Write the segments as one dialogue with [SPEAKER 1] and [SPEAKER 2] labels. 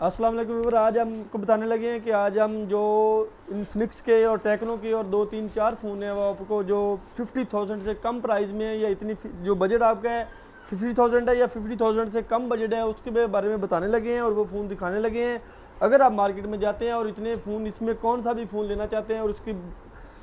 [SPEAKER 1] अस्सलाम वालेकुम व्यूअर, आज हमको बताने लगे हैं कि आज हम जो इन्फिनिक्स के और टेक्नो के और 2-3-4 फ़ोन हैं वो आपको जो 50,000 से कम प्राइस में है या इतनी जो बजट आपका है 50,000 है या 50,000 से कम बजट है उसके बारे में बताने लगे हैं और वो फ़ोन दिखाने लगे हैं। अगर आप मार्केट में जाते हैं और इतने फ़ोन इसमें कौन सा भी फ़ोन लेना चाहते हैं और उसकी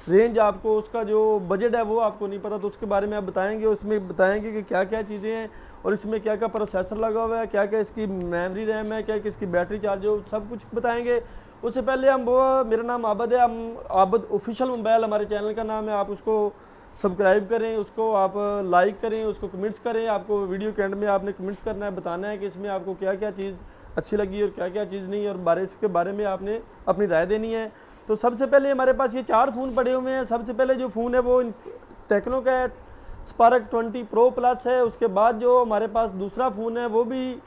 [SPEAKER 1] रेंज आपको उसका जो बजट है वो आपको नहीं पता तो उसके बारे में आप बताएंगे, उसमें बताएंगे कि क्या क्या चीज़ें हैं और इसमें क्या क्या प्रोसेसर लगा हुआ है, क्या क्या इसकी मेमोरी रैम है, क्या क्या इसकी बैटरी चार्ज हो, सब कुछ बताएंगे। उससे पहले हम वो मेरा नाम आबद है, हम आबद ऑफिशियल मोबाइल हमारे चैनल का नाम है, आप उसको सब्सक्राइब करें, उसको आप लाइक करें, उसको कमेंट्स करें। आपको वीडियो के एंड में आपने कमेंट्स करना है, बताना है कि इसमें आपको क्या क्या चीज़ अच्छी लगी और क्या क्या चीज़ नहीं और इसके बारे में आपने अपनी राय देनी है। तो सबसे पहले हमारे पास ये 4 फ़ोन पड़े हुए हैं। सबसे पहले जो फ़ोन है वो टेक्नो का स्पार्क 20 प्रो प्लस है। उसके बाद जो हमारे पास दूसरा फ़ोन है वो भी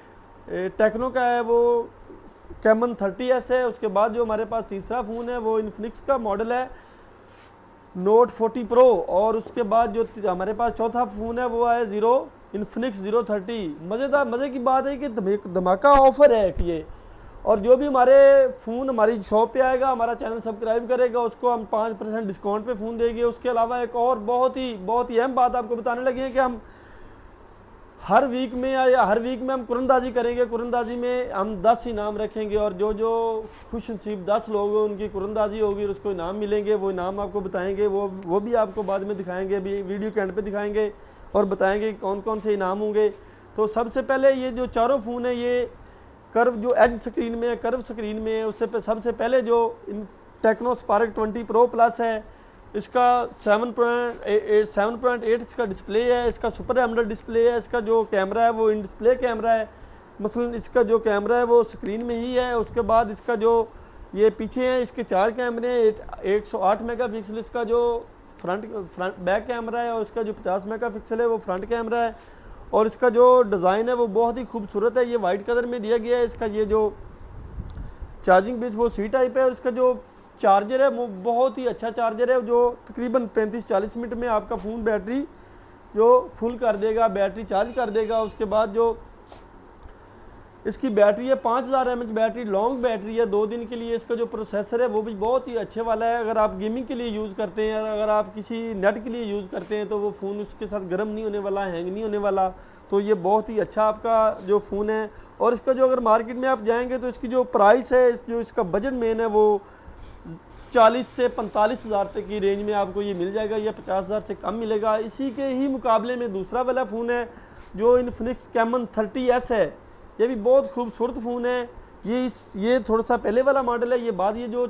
[SPEAKER 1] टेक्नो का है, वो कैमन 30S है। उसके बाद जो हमारे पास तीसरा फ़ोन है वो इन्फिनिक्स का मॉडल है नोट 40 प्रो। और उसके बाद जो हमारे पास चौथा फ़ोन है वो है इन्फिनिक्स 030। मज़े की बात है कि धमाका ऑफ़र है कि ये, और जो भी हमारे फ़ोन हमारी शॉप पे आएगा, हमारा चैनल सब्सक्राइब करेगा, उसको हम 5% डिस्काउंट पे फ़ोन देंगे। उसके अलावा एक और बहुत ही अहम बात आपको बताने लगे हैं कि हम हर वीक में हम कुरंदाजी करेंगे। कुरंदाजी में हम 10 इनाम रखेंगे और जो खुश नसीब 10 लोग हैं उनकी कुरंदाजी होगी और उसको इनाम मिलेंगे। वो इनाम आपको बताएंगे, वो भी आपको बाद में दिखाएंगे, अभी वीडियो के एंड पे दिखाएंगे और बताएंगे कौन कौन से इनाम होंगे। तो सबसे पहले ये जो चारों फ़ोन है ये कर्व जो एज स्क्रीन में है, कर्व स्क्रीन में है। उससे सबसे पहले जो टेक्नो स्पार्क 20 प्रो प्लस है, इसका 7.8 इसका डिस्प्ले है, इसका सुपर एमोलेड डिस्प्ले है। इसका जो कैमरा है वो इन डिस्प्ले कैमरा है, मसलन इसका जो कैमरा है वो स्क्रीन में ही है। उसके बाद इसका जो ये पीछे है इसके 4 कैमरे हैं, 108 मेगापिक्सल इसका जो फ्रंट बैक कैमरा है और इसका जो 50 मेगापिक्सल है वो फ्रंट कैमरा है। और इसका जो डिज़ाइन है वो बहुत ही खूबसूरत है, ये वाइट कलर में दिया गया है। इसका ये जो चार्जिंग पिन वो सी टाइप है और इसका जो चार्जर है वो बहुत ही अच्छा चार्जर है जो तकरीबन 35-40 मिनट में आपका फ़ोन बैटरी जो फुल कर देगा, बैटरी चार्ज कर देगा। उसके बाद जो इसकी बैटरी है 5000 mAh बैटरी, लॉन्ग बैटरी है, 2 दिन के लिए। इसका जो प्रोसेसर है वो भी बहुत ही अच्छे वाला है। अगर आप गेमिंग के लिए यूज़ करते हैं, अगर आप किसी नेट के लिए यूज़ करते हैं तो वो फ़ोन उसके साथ गर्म नहीं होने वाला, हैंग नहीं होने वाला। तो ये बहुत ही अच्छा आपका जो फ़ोन है। और इसका जो अगर मार्केट में आप जाएँगे तो इसकी जो प्राइस है, जो इसका बजट मेन है वो 40 से 45 हज़ार तक की रेंज में आपको ये मिल जाएगा या 50 हज़ार से कम मिलेगा। इसी के ही मुकाबले में दूसरा वाला फ़ोन है जो इन्फिनिक्स कैमन 30S है। ये भी बहुत खूबसूरत फ़ोन है। ये थोड़ा सा पहले वाला मॉडल है। ये बाद ये जो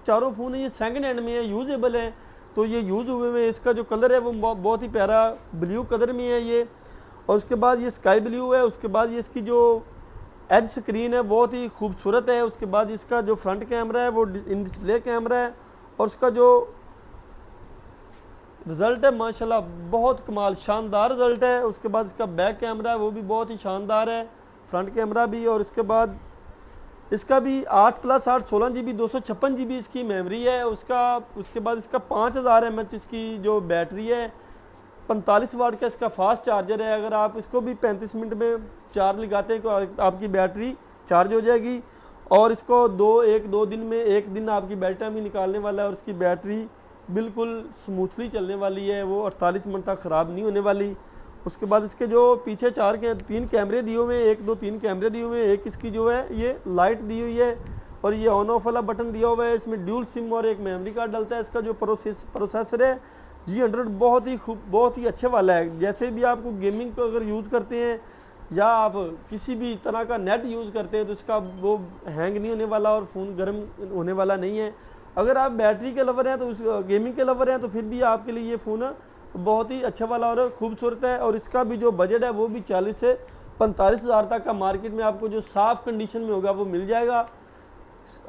[SPEAKER 1] चारों फ़ोन है ये सेकंड हैंड में है, यूजेबल है। तो ये यूज़ हुए में इसका जो कलर है वो बहुत ही प्यारा ब्लू कलर में है ये। और उसके बाद ये स्काई ब्लू है। उसके बाद ये इसकी जो एज स्क्रीन है बहुत ही खूबसूरत है। उसके बाद इसका जो फ्रंट कैमरा है वो इन डिस्प्ले कैमरा है और उसका जो रिज़ल्ट है माशाल्लाह बहुत कमाल शानदार रिज़ल्ट है। उसके बाद इसका बैक कैमरा है वो भी बहुत ही शानदार है, फ्रंट कैमरा भी। और इसके बाद इसका भी 8+8 16 GB 256 GB इसकी मेमोरी है। उसके बाद इसका 5000 mAh इसकी जो बैटरी है, 45 वाट का इसका फास्ट चार्जर है। अगर आप इसको भी 35 मिनट में चार्ज लगाते हैं तो आपकी बैटरी चार्ज हो जाएगी। और इसको 2 दिन में 1 दिन आपकी बैटरी टाइम ही निकालने वाला है और इसकी बैटरी बिल्कुल स्मूथली चलने वाली है, वो 48 मिनट तक ख़राब नहीं होने वाली। उसके बाद इसके जो पीछे 3 कैमरे दिए हुए हैं, 1 2 3 कैमरे दिए हुए हैं। एक इसकी जो है ये लाइट दी हुई है और ये ऑन ऑफ वाला बटन दिया हुआ है। इसमें ड्यूल सिम और एक मेमोरी कार्ड डलता है। इसका जो प्रोसेसर है G100 बहुत ही अच्छे वाला है। जैसे भी आपको गेमिंग को अगर यूज़ करते हैं या आप किसी भी तरह का नेट यूज़ करते हैं तो इसका वो हैंग नहीं होने वाला और फ़ोन गर्म होने वाला नहीं है। अगर आप बैटरी के लवर हैं तो उस गेमिंग के लवर हैं तो फिर भी आपके लिए ये फ़ोन बहुत ही अच्छा वाला और खूबसूरत है। और इसका भी जो बजट है वो भी 40 से 45 हज़ार तक का मार्केट में आपको जो साफ़ कंडीशन में होगा वो मिल जाएगा।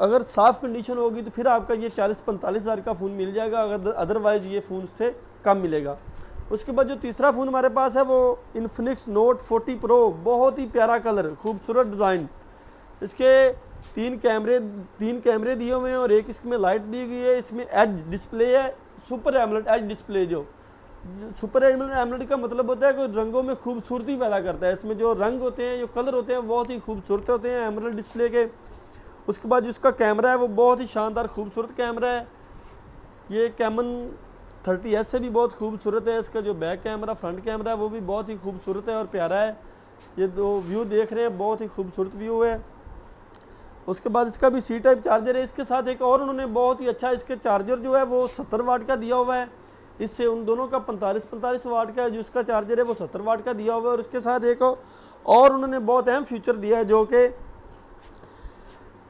[SPEAKER 1] अगर साफ़ कंडीशन होगी तो फिर आपका ये 40-45 हज़ार का फ़ोन मिल जाएगा, अगर अदरवाइज़ ये फ़ोन से कम मिलेगा। उसके बाद जो तीसरा फ़ोन हमारे पास है वो इन्फिनिक्स नोट 40 प्रो, बहुत ही प्यारा कलर, खूबसूरत डिज़ाइन। इसके 3 कैमरे दिए हुए हैं और एक इसमें लाइट दी गई है। इसमें एज डिस्प्ले है, सुपर एमोलेड एज डिस्प्ले जो सुपर एमोलेड का मतलब होता है कि रंगों में खूबसूरती पैदा करता है। इसमें जो रंग होते हैं, जो कलर होते हैं, बहुत ही खूबसूरत होते हैं एमोलेड डिस्प्ले के। उसके बाद जिसका कैमरा है वो बहुत ही शानदार खूबसूरत कैमरा है। ये कैमन 30S से भी बहुत खूबसूरत है। इसका जो बैक कैमरा, फ्रंट कैमरा है वो भी बहुत ही खूबसूरत है और प्यारा है। ये दो व्यू देख रहे हैं, बहुत ही खूबसूरत व्यू है। उसके बाद इसका भी C टाइप चार्जर है। इसके साथ एक और उन्होंने बहुत ही अच्छा इसके चार्जर जो है वो 70 वाट का दिया हुआ है। इससे उन दोनों का 45 वाट का है, जो इसका चार्जर है वो 70 वाट का दिया हुआ है। और उसके साथ एक और उन्होंने बहुत अहम फीचर दिया है, जो कि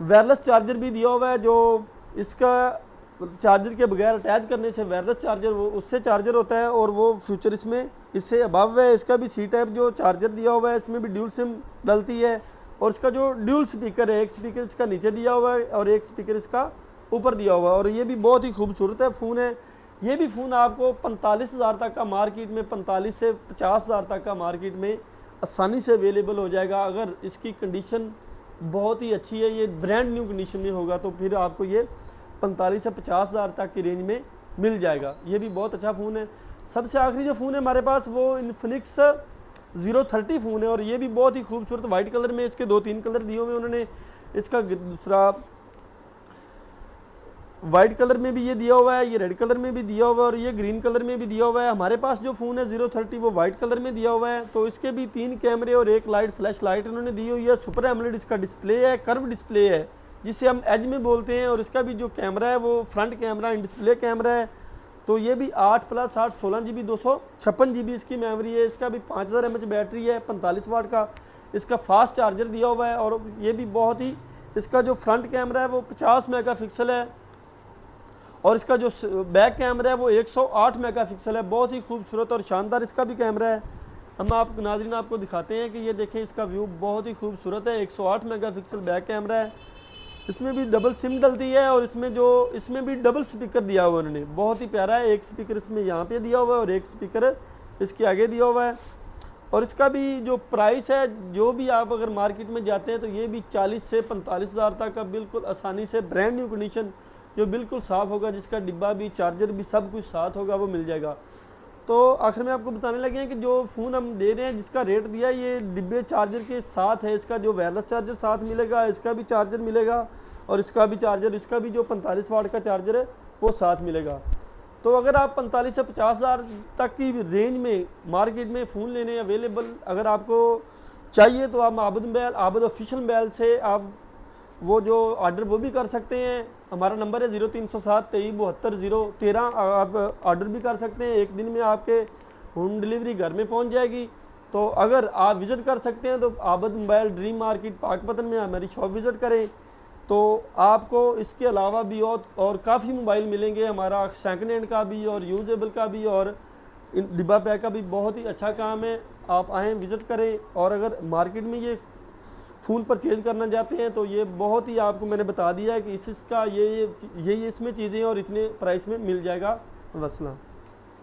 [SPEAKER 1] वायरलेस चार्जर भी दिया हुआ है। जो इसका चार्जर के बगैर अटैच करने से वायरलेस चार्जर वो उससे चार्जर होता है, और वो फ्यूचर इसमें इससे अबव है। इसका भी C टाइप जो चार्जर दिया हुआ है, इसमें भी ड्यूल सिम डलती है। और इसका जो ड्यूल स्पीकर है, एक स्पीकर इसका नीचे दिया हुआ है और एक स्पीकर इसका ऊपर दिया हुआ है। और ये भी बहुत ही खूबसूरत है फ़ोन है। ये भी फ़ोन आपको 45,000 तक का मार्केट में, 45 से 50,000 तक का मार्केट में आसानी से अवेलेबल हो जाएगा। अगर इसकी कंडीशन बहुत ही अच्छी है, ये ब्रांड न्यू कंडीशन में होगा, तो फिर आपको ये 45 से 50,000 तक की रेंज में मिल जाएगा। ये भी बहुत अच्छा फ़ोन है। सबसे आखिरी जो फ़ोन है हमारे पास वो इन्फिनिक्स 030 फ़ोन है। और ये भी बहुत ही खूबसूरत वाइट कलर में, इसके 2-3 कलर दिए हुए उन्होंने। इसका दूसरा वाइट कलर में भी ये दिया हुआ है, ये रेड कलर में भी दिया हुआ है और ये ग्रीन कलर में भी दिया हुआ है। हमारे पास जो फ़ोन है 030 वो वाइट कलर में दिया हुआ है। तो इसके भी 3 कैमरे और एक लाइट, फ्लैश लाइट उन्होंने दी हुई है। सुपर एमोलेड इसका डिस्प्ले है, कर्व डिस्प्ले है जिसे हम एज में बोलते हैं। और इसका भी जो कैमरा है वो front camera in display camera है। तो ये भी 8+8 16 GB 256 GB इसकी मेमोरी है। इसका भी 5000 mAh बैटरी है, 45 वाट का इसका फास्ट चार्जर दिया हुआ है। और ये भी बहुत ही, इसका जो फ्रंट कैमरा है वो 50 मेगापिक्सल है और इसका जो बैक कैमरा है वो 108 मेगापिक्सल है। बहुत ही खूबसूरत और शानदार इसका भी कैमरा है। हम आपको नाज़रीन आपको दिखाते हैं कि ये देखें, इसका व्यू बहुत ही खूबसूरत है। 108 मेगापिक्सल बैक कैमरा है। इसमें भी डबल सिम डलती है और इसमें भी डबल स्पीकर दिया हुआ है उन्होंने, बहुत ही प्यारा है। एक स्पीकर इसमें यहाँ पे दिया हुआ है और एक स्पीकर इसके आगे दिया हुआ है। और इसका भी जो प्राइस है, जो भी आप अगर मार्केट में जाते हैं तो ये भी 40 से 45,000 तक का बिल्कुल आसानी से ब्रांड न्यू कंडीशन, जो बिल्कुल साफ़ होगा, जिसका डिब्बा भी, चार्जर भी, सब कुछ साथ होगा, वो मिल जाएगा। तो आखिर में आपको बताने लगे हैं कि जो फ़ोन हम दे रहे हैं, जिसका रेट दिया है, ये डिब्बे चार्जर के साथ है। इसका जो वायरलेस चार्जर साथ मिलेगा, इसका भी चार्जर मिलेगा और इसका भी चार्जर, इसका भी जो 45 वाट का चार्जर है वो साथ मिलेगा। तो अगर आप 45 से 50,000 तक की रेंज में मार्केट में फ़ोन लेने अवेलेबल अगर आपको चाहिए, तो आप आबिद ऑफिशियल मोबाइल से आप वो जो ऑर्डर वो भी कर सकते हैं। हमारा नंबर है 0307 23 72 013। आप ऑर्डर भी कर सकते हैं, एक दिन में आपके होम डिलीवरी घर में पहुंच जाएगी। तो अगर आप विज़िट कर सकते हैं तो Abid mobile dream market Pakpattan में हमारी शॉप विज़िट करें, तो आपको इसके अलावा भी और काफ़ी मोबाइल मिलेंगे। हमारा सेकंड हैंड का भी और यूजेबल का भी और डिब्बा पैक का भी बहुत ही अच्छा काम है। आप आएँ, विज़िट करें। और अगर मार्केट में ये फ़ोन परचेज़ करना चाहते हैं तो ये बहुत ही आपको मैंने बता दिया है कि इसका ये इसमें चीज़ें और इतने प्राइस में मिल जाएगा। वसला।